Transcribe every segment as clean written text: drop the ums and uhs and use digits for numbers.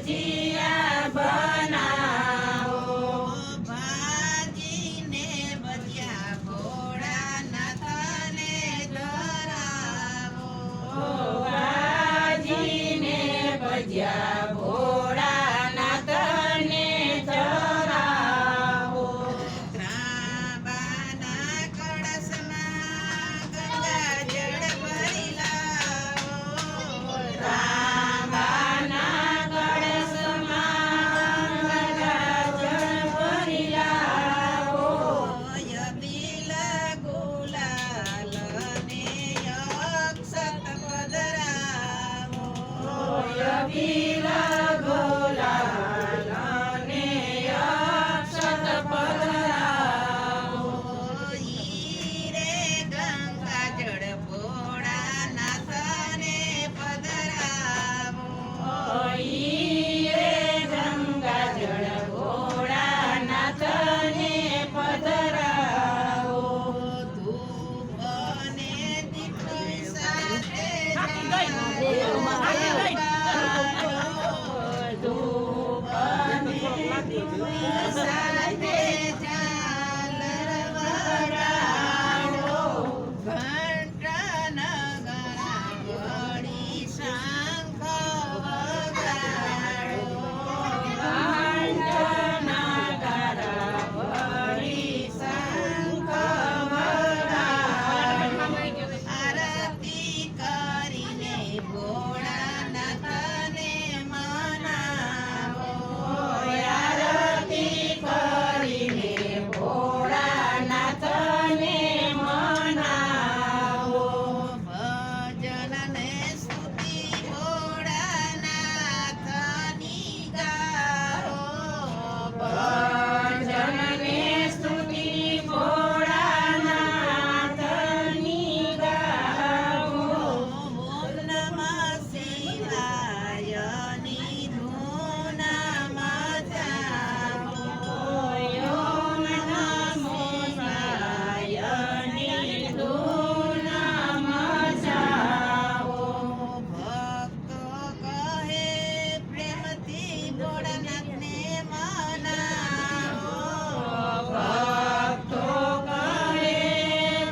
ભજીયા બનાવો ભાજીને ભજીયા ભોળાનાથને ધરાવો ભાજીને ભજીયા ભોળાનાથને ધરાવો ત્રાંબાના કળશમાં ગંગાજળ ભરી લાવો તાંબાના કળશમાં ગંગાજળ ભરી લાવો અબીલ ગુલાલ ને અક્ષત પધરાવો અબીલ ગુલાલ ને અક્ષત પધરાવો ઈ રે ગંગાજળ ભોળાનાથને પધરાવો ઈ રે ગંગાજળ ભોળાનાથને પધરાવો ધૂપ ને દીપ સાથે ધૂપ અને સાથે ઝાલર વગાડો ઘંટ નગરા વળી શંખ વગાડો આરતી કરીને ભોળાનાથને મનાવો આરતી કરીને ભોળાનાથને મનાવો ભજન ને સ્તુતિ ભોળાનાથની ગાઓ ભજનને સ્તુતિ ભોળાનાથની ગાઓ ઓમ નમઃ શિવાયની ધૂન મચાવો ઓમ નમો શિવાયની ધૂન મચાવો ભક્તો કહે પ્રેમથી ભોળાનાથને મનાવો ભક્તો કહે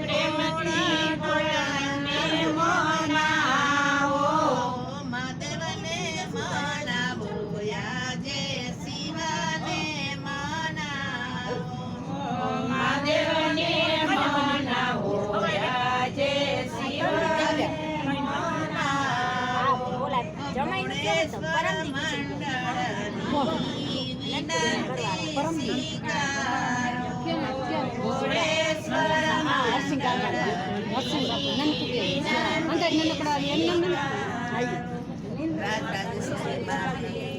પ્રેમથી ભોળાને મનાવો મહાદેવને મનાવો આજે શિવને મનાવો મહાદેવને મનાવો આજે શિવને મનાવો ભોળેશ્વર મંડળની વિનંતી સ્વીકારો ભોળેશ્વર મંડળની વિનંતી રાજ રાજેશ્વરી